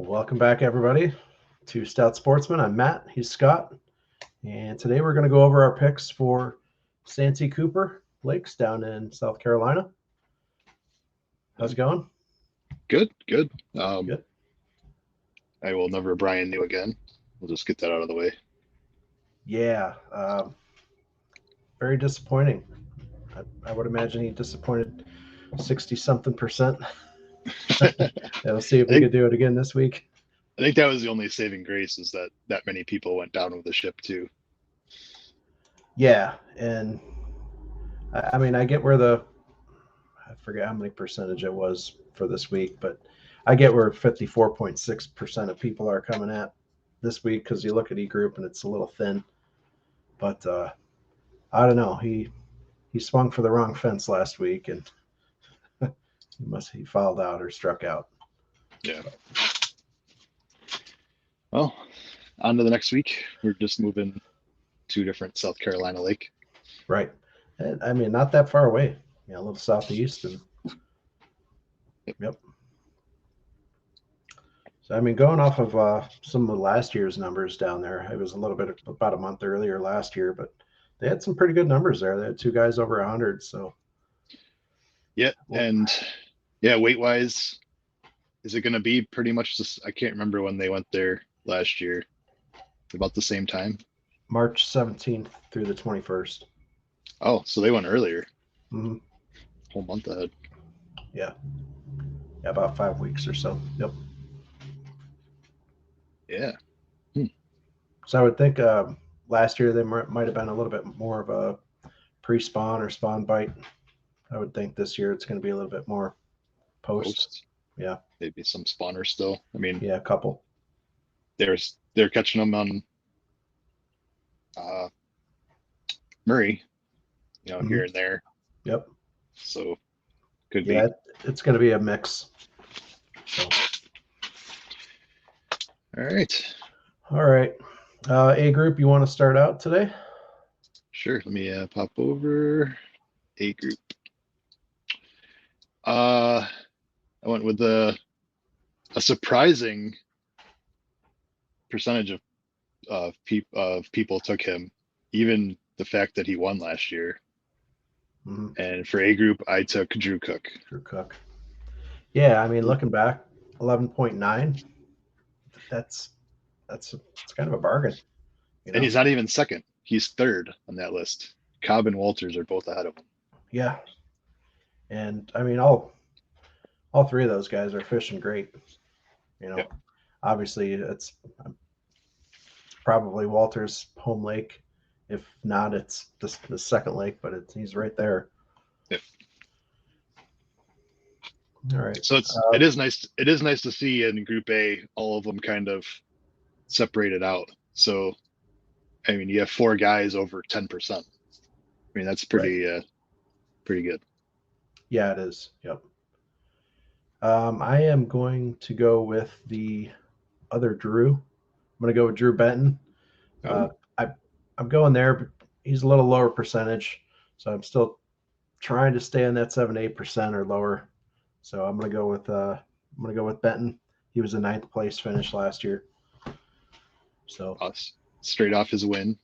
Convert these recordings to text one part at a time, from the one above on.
Welcome back, everybody, to Stout Sportsmen. I'm Matt. He's Scott. And today we're going to go over our picks for Santee Cooper Lakes down in South Carolina. How's it going? Good. Good. I will never Brian New again. We'll just get that out of the way. Yeah. Very disappointing. I would imagine he disappointed 60-something%. We'll see if we could do it again this week. I think that was the only saving grace is that many people went down with the ship too. Yeah. And I mean, I get where I forget how many percentage it was for this week, but I get where 54.6% of people are coming at this week because you look at E Group and it's a little thin. But I don't know. He swung for the wrong fence last week and he fouled out or struck out. Yeah. Well, on to the next week. We're just moving to a different South Carolina lake. Right. And, I mean, not that far away. Yeah, a little southeast. And yep. So, I mean, going off of some of last year's numbers down there, it was a little bit about a month earlier last year, but they had some pretty good numbers there. They had two guys over 100. So, yeah, and yeah, weight wise, is it going to be pretty much this? I can't remember when they went there last year. About the same time. March 17th through the 21st. Oh, so they went earlier. Mm-hmm. Whole month ahead. Yeah, about 5 weeks or so. Yep. Yeah. So I would think last year they might have been a little bit more of a pre-spawn or spawn bite. I would think this year it's going to be a little bit more post. Yeah. Maybe some spawners still. I mean, yeah, a couple. They're catching them on Murray, here and there. Yep. So could be. It's going to be a mix. So. All right. A group, you want to start out today? Sure. Let me pop over A group. I went with a surprising percentage of people took him, even the fact that he won last year. Mm-hmm. And for A group, I took Drew Cook. Yeah, I mean, looking back, 11.9. That's kind of a bargain. And he's not even second. He's third on that list. Cobb and Walters are both ahead of him. Yeah. And I mean, all three of those guys are fishing great. Yep. Obviously it's probably Walter's home lake. If not, it's the second lake, but he's right there. Yep. All right. So it is nice. It is nice to see in Group A all of them kind of separated out. So, I mean, you have 4 guys over 10%. I mean, that's pretty good. Yeah, it is. Yep. I am going to go with the other Drew. I'm going to go with Drew Benton. I'm going there, but he's a little lower percentage, so I'm still trying to stay in that 7-8% or lower. So I'm going to go with Benton. He was a 9th place finish last year. So straight off his win,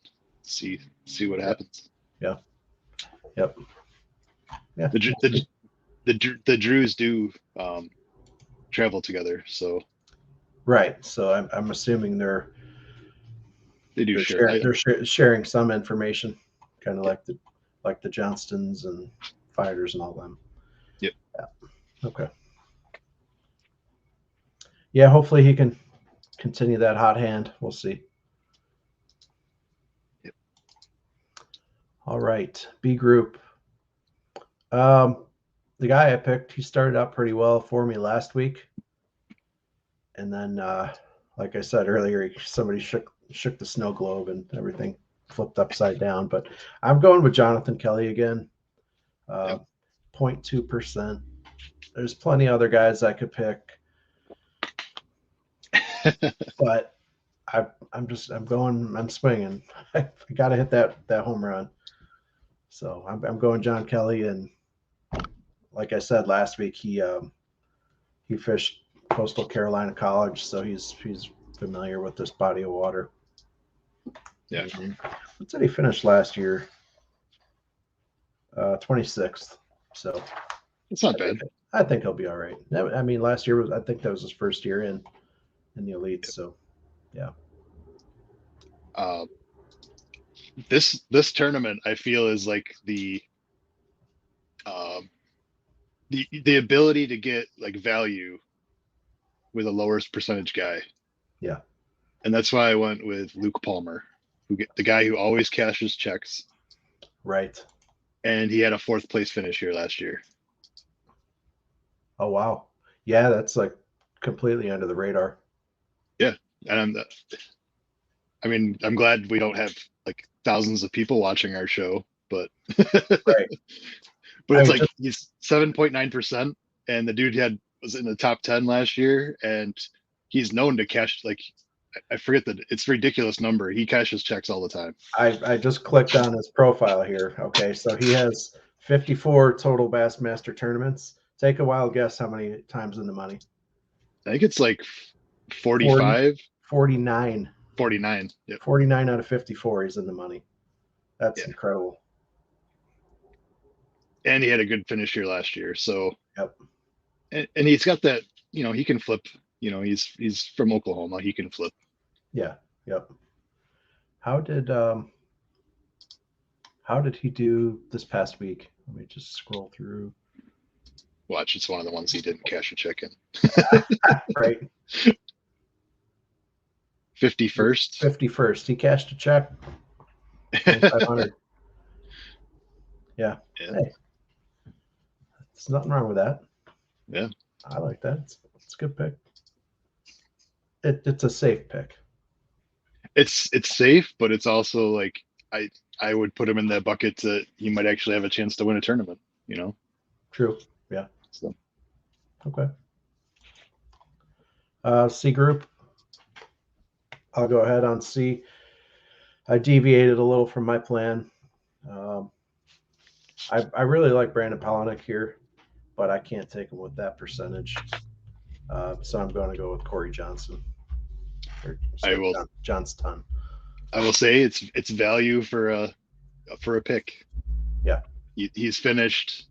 see what happens. Yeah. Yep. Yeah. The Drews do travel together, so. Right. So I'm assuming they're sharing some information, kind of like the Johnstons and Fighters and all them. Yep. Yeah. Okay. Yeah, hopefully he can continue that hot hand. We'll see. Yep. All right. B group. The guy I picked, he started out pretty well for me last week. And then, like I said earlier, somebody shook the snow globe and everything flipped upside down. But I'm going with Jonathan Kelly again. 0.2%. There's plenty of other guys I could pick. But I'm swinging. I got to hit that home run. So I'm going John Kelly. And like I said last week, he fished Coastal Carolina College, so he's familiar with this body of water. Yeah. What did he finish last year? 26th. So It's not bad. I think he'll be all right. I mean, last year I think that was his first year in the elites. So yeah. This tournament I feel is like the ability to get like value with a lower percentage guy. Yeah. And that's why I went with Luke Palmer, the guy who always cashes checks. Right. And he had a 4th place finish here last year. Oh wow. Yeah, that's like completely under the radar. Yeah. And I'm glad we don't have like thousands of people watching our show, but Right. But it's like he's 7.9%, and the dude was in the top 10 last year, and he's known to cash like I forget that it's a ridiculous number. He cashes checks all the time. I just clicked on his profile here. Okay, so he has 54 total Bassmaster tournaments. Take a wild guess how many times in the money? I think it's like 45, 49. 49. Yep. 49 out of 54 he's in the money. That's incredible. And he had a good finish here last year. So yep. And he's got that, he can flip. He's from Oklahoma. He can flip. Yeah. Yep. How did he do this past week? Let me just scroll through. Watch, it's one of the ones he didn't cash a check in. Right. 51st. 51st. He cashed a check. 500. Yeah. Hey. There's nothing wrong with that. Yeah. I like that. It's a good pick. It's a safe pick. It's safe, but it's also like I would put him in that bucket that he might actually have a chance to win a tournament, True. Yeah. So okay. C group. I'll go ahead on C. I deviated a little from my plan. I really like Brandon Palaniuk here, but I can't take him with that percentage. So I'm going to go with Corey Johnson. Johnston. I will say it's value for a pick. Yeah. He's finished,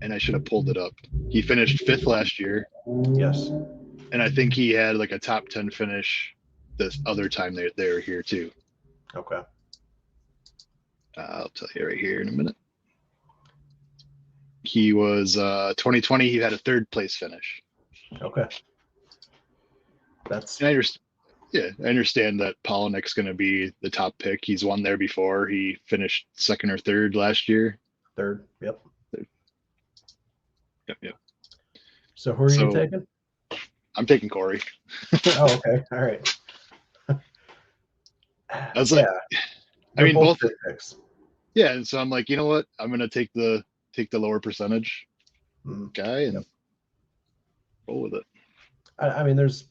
and I should have pulled it up. He finished 5th last year. Yes. And I think he had like a top 10 finish this other time they were here too. Okay. I'll tell you right here in a minute. He was 2020. He had a 3rd place finish. Okay. That's. And I understand that Palaniuk's going to be the top pick. He's won there before. He finished 2nd or 3rd last year. 3rd. Yep. 3rd. Yep. So who are you taking? I'm taking Corey. Oh, okay. All right. I was like, I mean, both picks. Yeah, and so I'm like, you know what? I'm gonna take the lower percentage guy and roll with it. I mean, there's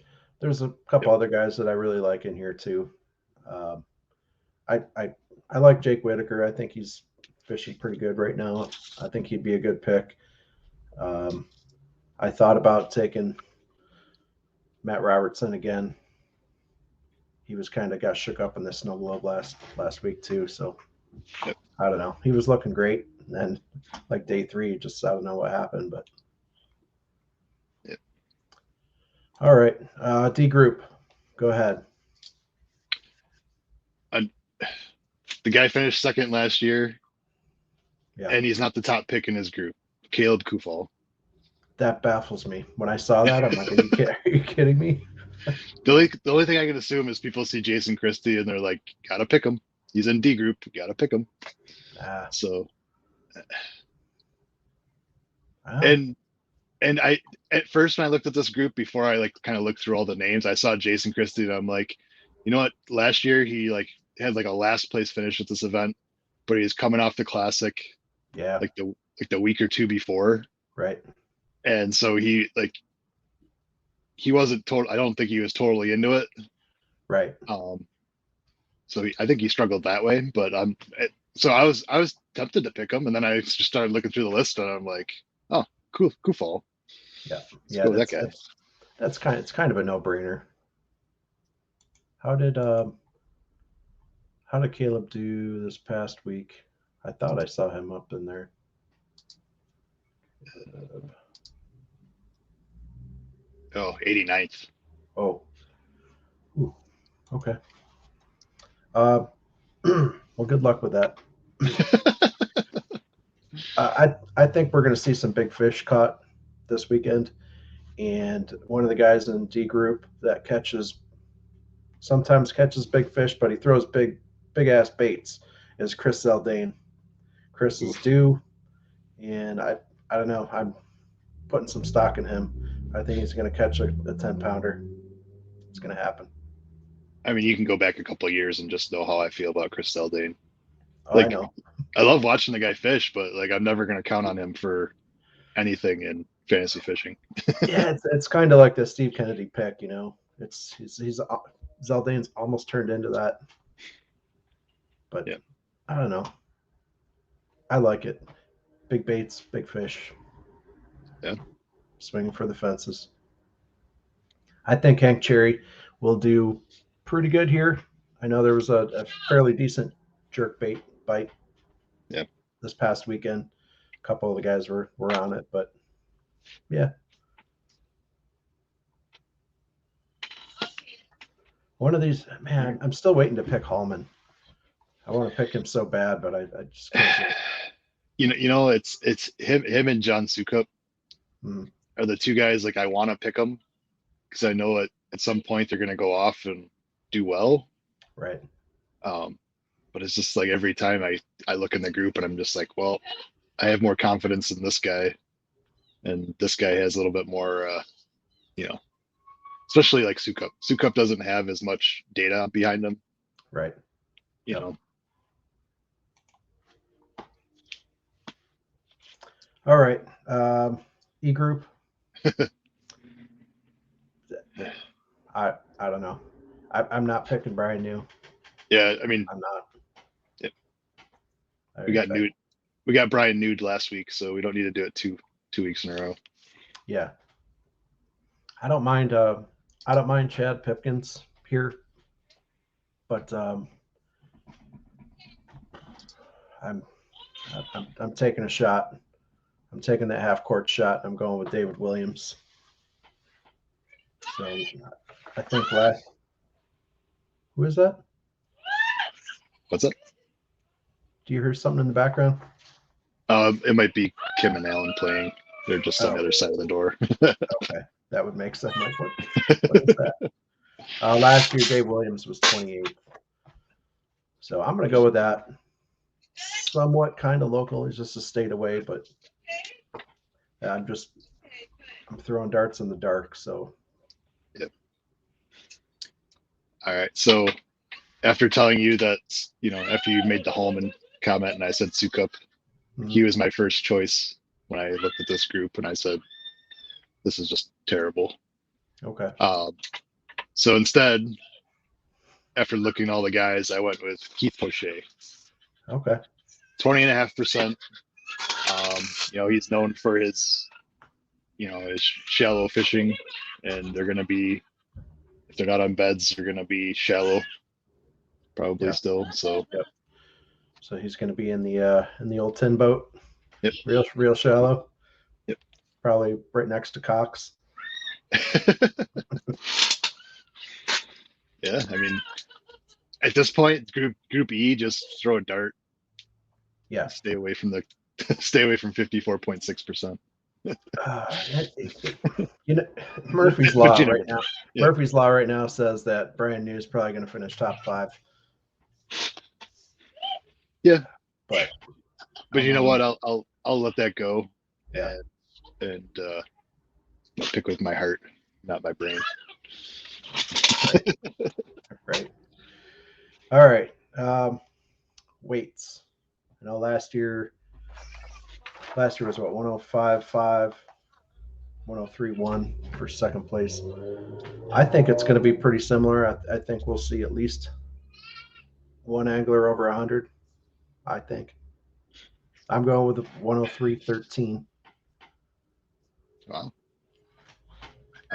a couple other guys that I really like in here too. I like Jake Whitaker. I think he's fishing pretty good right now. I think he'd be a good pick. I thought about taking Matt Robertson again. He was kind of got shook up in the snow globe last week too. So I don't know. He was looking great. And then like day 3, just I don't know what happened, but all right. D group. Go ahead. The guy finished 2nd last year. Yeah. And he's not the top pick in his group. Caleb Kufal. That baffles me. When I saw that, I'm like, are you kidding me? The only thing I can assume is people see Jason Christie and they're like, gotta pick him. He's in D group. Gotta pick him. So, and I at first when I looked at this group before I like kind of looked through all the names, I saw Jason Christie and I'm like, you know what? Last year he like had like a last place finish at this event, but he was coming off the classic. Yeah. Like the week or 2 before. Right. And so he wasn't total. I don't think he was totally into it. Right. So I think he struggled that way, but so I was tempted to pick him, and then I just started looking through the list, and I'm like, oh, cool fall. Yeah. Let's go with that guy. it's kind of a no-brainer. How did Caleb do this past week? I thought I saw him up in there. Oh, 89th. Oh, ooh, okay. Well, good luck with that. I think we're going to see some big fish caught this weekend, and one of the guys in D group that sometimes catches big fish, but he throws big ass baits is Chris Zaldane. Chris is due, and I don't know. I'm putting some stock in him. I think he's going to catch a 10-pounder. It's going to happen. I mean, you can go back a couple of years and just know how I feel about Chris Dane. Oh, I Like, know. I love watching the guy fish, but like, I'm never going to count on him for anything in fantasy fishing. Yeah, it's kind of like the Steve Kennedy pick, you know. He's Zaldane's almost turned into that, but Yeah. I don't know. I like it. Big baits, big fish. Yeah. Swinging for the fences. I think Hank Cherry will do pretty good here. I know there was a fairly decent jerk bait bite Yeah. this past weekend. A couple of the guys were on it, but yeah. One of these, man, I'm still waiting to pick Hallman. I want to pick him so bad, but I just can't do it. It's him and John Sukup Mm, are the two guys like I want to pick them because I know at some point they're going to go off and do well. right. Um, but it's just like every time I look in the group and I'm just like, well, I have more confidence in this guy, and this guy has a little bit more, you know, especially like Sukup. Sukup doesn't have as much data behind him, Right. you Yep. know. All right. E group. I don't know. I'm not picking Brian New. Yeah, I mean, I'm not. yeah, we got I, Nude, we got Brian Nude last week, so we don't need to do it two weeks in a row. yeah. I don't mind. I don't mind Chad Pipkins here, but I'm, I'm taking a shot. I'm taking that half court shot. I'm going with David Williams. So I think last. Who is that? What's up? Do you hear something in the background? It might be Kim and Alan playing. They're just on Oh, the other side of the door. okay. That would make sense. Like, what is that? Last year, Dave Williams was 28th. So I'm going to go with that. Somewhat kind of local. He's just a state away, but I'm throwing darts in the dark. So Yep. All right. So after telling you that, after you made the Holman comment and I said Sukup, he was my first choice when I looked at this group and I said, this is just terrible. Okay. So instead, after looking at all the guys, I went with Keith Poche. Okay. 20.5%. He's known for his shallow fishing, and they're going to be, if they're not on beds, they're going to be shallow, probably still. So, yep. So he's going to be in the old tin boat. Yep. Real shallow. Yep. Probably right next to Cox. Yeah, I mean, at this point, Group E, just throw a dart. Yeah. Stay away from 54.6%. Murphy's Law right now. Yeah. Murphy's Law right now says that Brian New is probably going to finish top 5. Yeah, but you know what? I'll let that go. Yeah. And I'll pick with my heart, not my brain. Right. All right. Weights. I know last year was what, 105.5, 103.1 for second place. I think it's going to be pretty similar. I think we'll see at least one angler over 100. I think. I'm going with 103.13. Wow.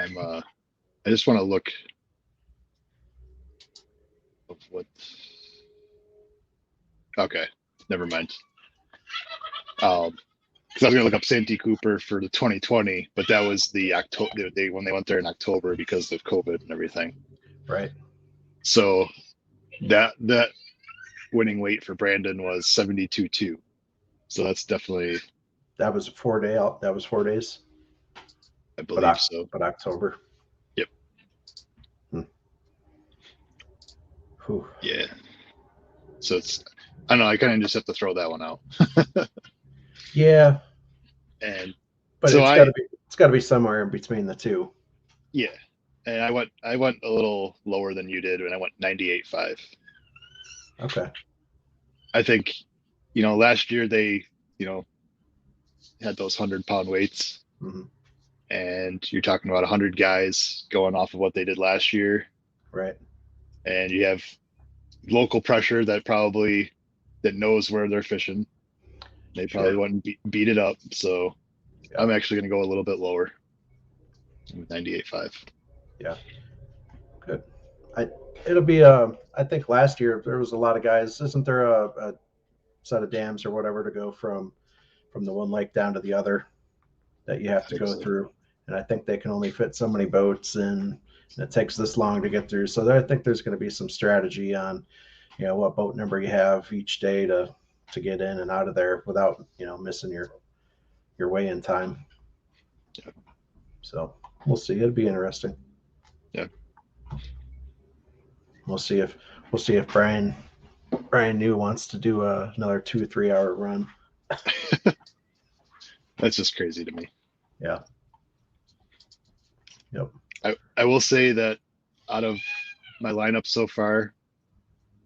I just want to look of what. Okay, never mind. Because I was gonna look up Santee Cooper for the 2020, but that was the October when they went there in October because of COVID and everything. Right. So that winning weight for Brandon was 72.2. So that's definitely, That was 4 day out. That was 4 days. I believe so. But October. Yep. Whew. Yeah. So it's, I don't know. I kind of just have to throw that one out. Yeah, And but so it's got to be somewhere in between the two. yeah. And I went a little lower than you did, and I went 98.5. Okay. I think, last year they, had those 100-pound weights, Mm-hmm. and you're talking about 100 guys going off of what they did last year, Right. and you have local pressure that knows where they're fishing. They probably wouldn't beat it up. So Yeah. I'm actually going to go a little bit lower with 98.5. Yeah. Good. It'll be I think last year there was a lot of guys. Isn't there a set of dams or whatever to go from the one lake down to the other that you have to go through? And I think they can only fit so many boats and it takes this long to get through. So I think there's going to be some strategy on, what boat number you have each day to get in and out of there without, missing your weigh-in time. Yeah. So we'll see. It'll be interesting. Yeah. We'll see if Brian New wants to do another 2-3 hour run. That's just crazy to me. Yeah. Yep. I will say that out of my lineup so far,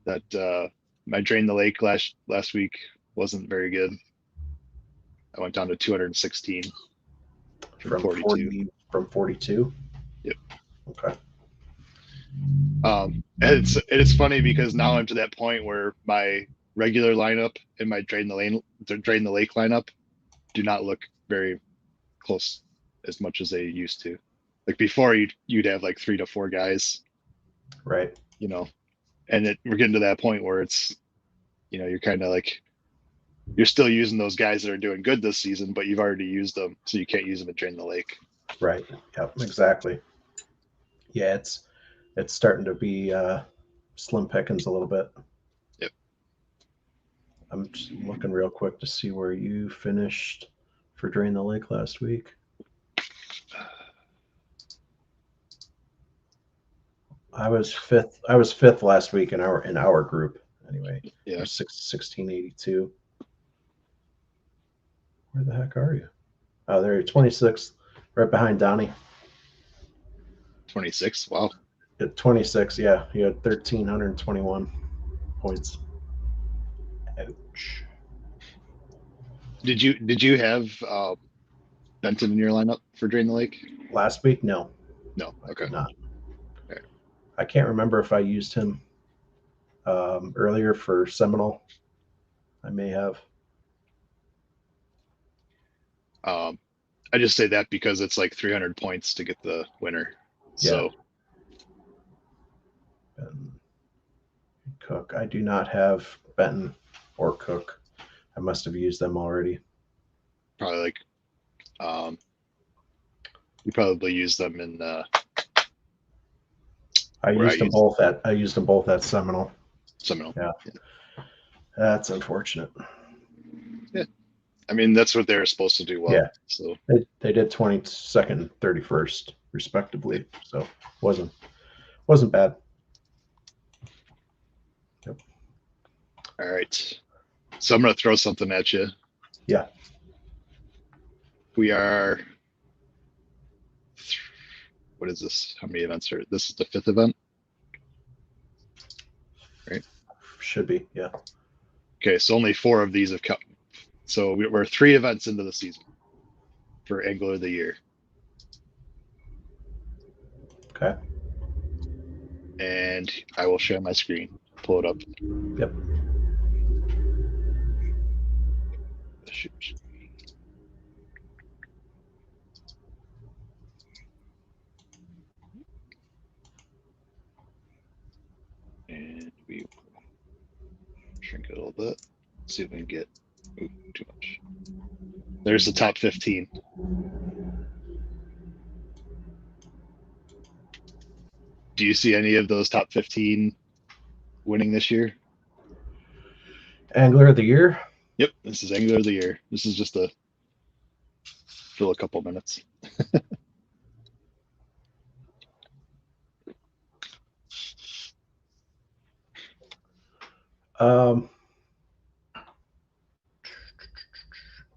that my drain the lake last week wasn't very good. I went down to 216 from 42. From 42. Yep. Okay. It's funny because now I'm to that point where my regular lineup and my drain the lake lineup do not look very close as much as they used to. Like before, you'd have like 3 to 4 guys, Right. And we're getting to that point where it's, you're kind of like, you're still using those guys that are doing good this season, but you've already used them, so you can't use them to drain the lake. Right. Yep. Exactly. Yeah, it's starting to be slim pickings a little bit. Yep. I'm just looking real quick to see where you finished for Drain the Lake last week. I was fifth last week in our group. Anyway, Yeah. 1682. Where the heck are you? Oh, there you're 26th, right behind Donnie. 26. Wow. At 26, yeah, you had 1,321 points. Ouch. Did you have Benton in your lineup for Drain the Lake? Last week, no. No. Okay. Not. Okay. I can't remember if I used him earlier for Seminole. I may have. I just say that because it's like 300 points to get the winner. So. Cook. I do not have Benton or Cook. I must have used them already. Probably like, you probably use them in. I used them both at Seminole. Seminole. Yeah. That's unfortunate. Yeah. I mean, that's what they're supposed to do well. Yeah. So they did 22nd and 31st respectively. So wasn't bad. Yep. All right. So I'm going to throw something at you. Yeah. We are. What is this? How many events are this? Is the 5th event, right? Should be. Yeah. Okay, so only 4 of these have come. So we're 3 events into the season for Angler of the Year. Okay. And I will share my screen. Pull it up. Yep. Shoot. And we will shrink it a little bit. See if we can get too much. There's the top 15. Do you see any of those top 15 winning this year? Angler of the year? Yep, this is Angler of the Year. This is just to fill a couple minutes.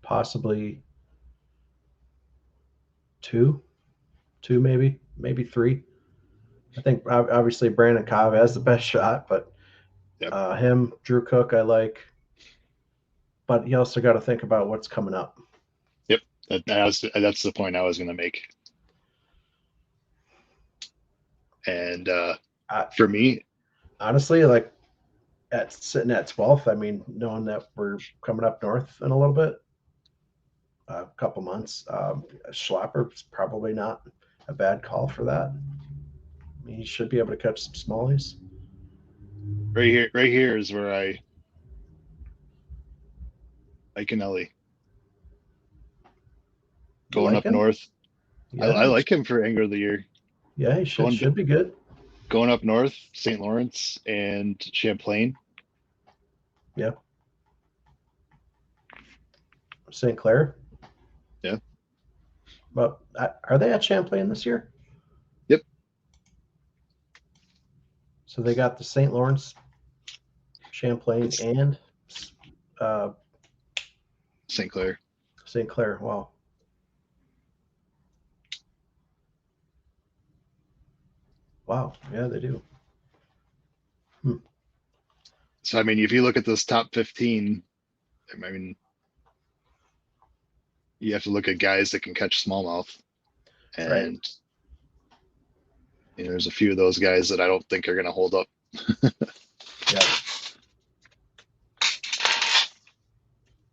Possibly two maybe three. I think obviously Brandon Cobb has the best shot, but Yep. Him, Drew Cook, I like. But you also got to think about what's coming up. Yep, that's the point I was going to make. And for me, honestly, like sitting at 12th, I mean, knowing that we're coming up north in a little bit, a couple months, Schlapper's probably not a bad call for that. I mean, he should be able to catch some smallies. Right here is where I can Ellie going like up him? north. Yeah, I like him for Angler of the Year. Yeah, he should be good. Going up north, St. Lawrence and Champlain. Yeah. St. Clair. Yeah. But are they at Champlain this year? Yep. So they got the St. Lawrence, Champlain, and St. Clair. St. Clair. Wow. Wow. Yeah, they do. So I mean, if you look at this top 15, I mean, you have to look at guys that can catch smallmouth, and Right. there's a few of those guys that I don't think are going to hold up. Yeah.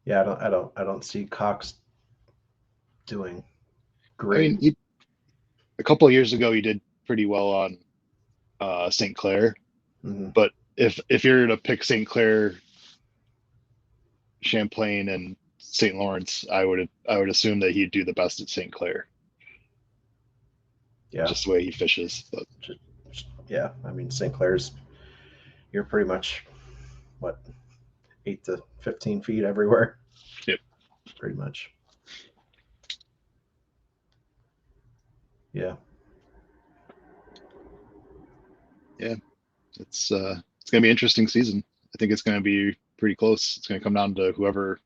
Yeah, I don't see Cox doing great. I mean, a couple of years ago, he did pretty well on St. Clair, but if you're to pick St. Clair, Champlain, and St. Lawrence, I would assume that he'd do the best at St. Clair. Yeah. Just the way he fishes. But yeah, I mean, St. Clair's, you're pretty much what, 8 to 15 feet everywhere. Yep. Pretty much. Yeah. Yeah. It's gonna be an interesting season. I think it's gonna be pretty close. It's gonna come down to whoever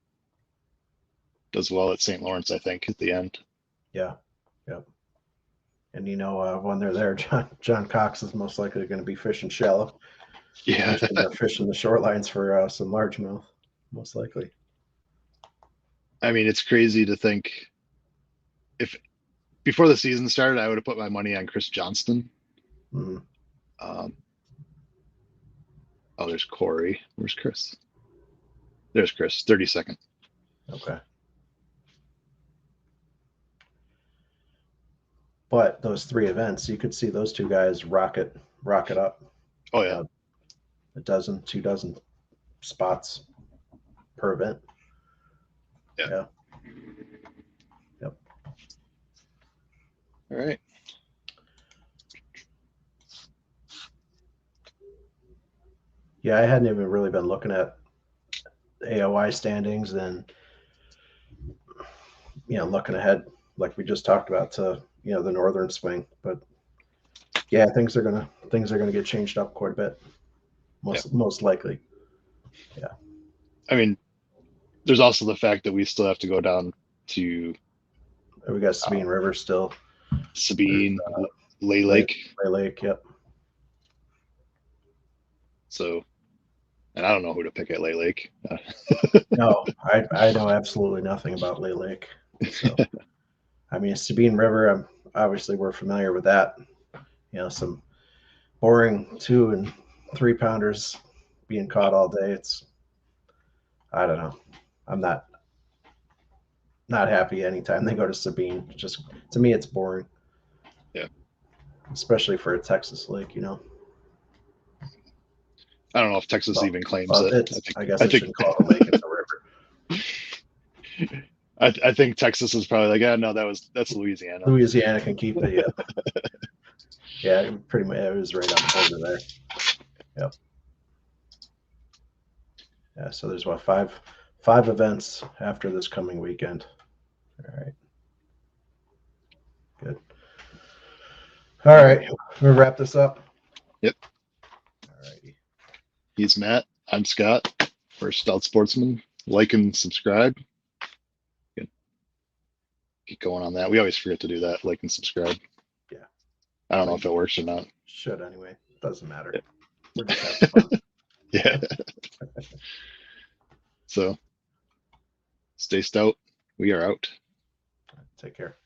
does well at St. Lawrence, I think, at the end. Yeah. Yep. And when they're there, John Cox is most likely going to be fishing shallow. Yeah. Fishing the shorelines for some largemouth, most likely. I mean, it's crazy to think if before the season started, I would have put my money on Chris Johnston. Mm-hmm. There's Corey. Where's Chris? There's Chris. 32nd. Okay. But those three events, you could see those two guys rocket up. Oh yeah. A dozen, 2 dozen spots per event. Yeah. Yep. All right. Yeah, I hadn't even really been looking at AOI standings and looking ahead like we just talked about to the northern swing. But yeah, things are gonna get changed up quite a bit. Most likely. Yeah. I mean, there's also the fact that we still have to go down to. We got Sabine River still. Sabine, Lay Lake. Lay Lake, yep. So, and I don't know who to pick at Lay Lake. No, I know absolutely nothing about Lay Lake. So, I mean, Sabine River, obviously we're familiar with that. Some boring 2 and 3 pounders being caught all day. I don't know. I'm not happy anytime they go to Sabine. Just to me, it's boring. Yeah. Especially for a Texas lake, I don't know if Texas Well, even claims well, it. I guess I I think shouldn't call it a lake; it's a river. I think Texas is probably like, yeah, no, that's Louisiana. Louisiana can keep it. Yeah, yeah, pretty much. It was right on the border there. Yep. Yeah. So there's what, five events after this coming weekend. All right. Good. All right. We'll wrap this up. Yep. All righty. He's Matt. I'm Scott. We're Stout Sportsmen. Like and subscribe. Keep going on that. We always forget to do that. Like and subscribe. Yeah. I don't know if it works or not. Should anyway. Doesn't matter. Yeah. We're just having fun. Yeah. So stay stout. We are out. Take care.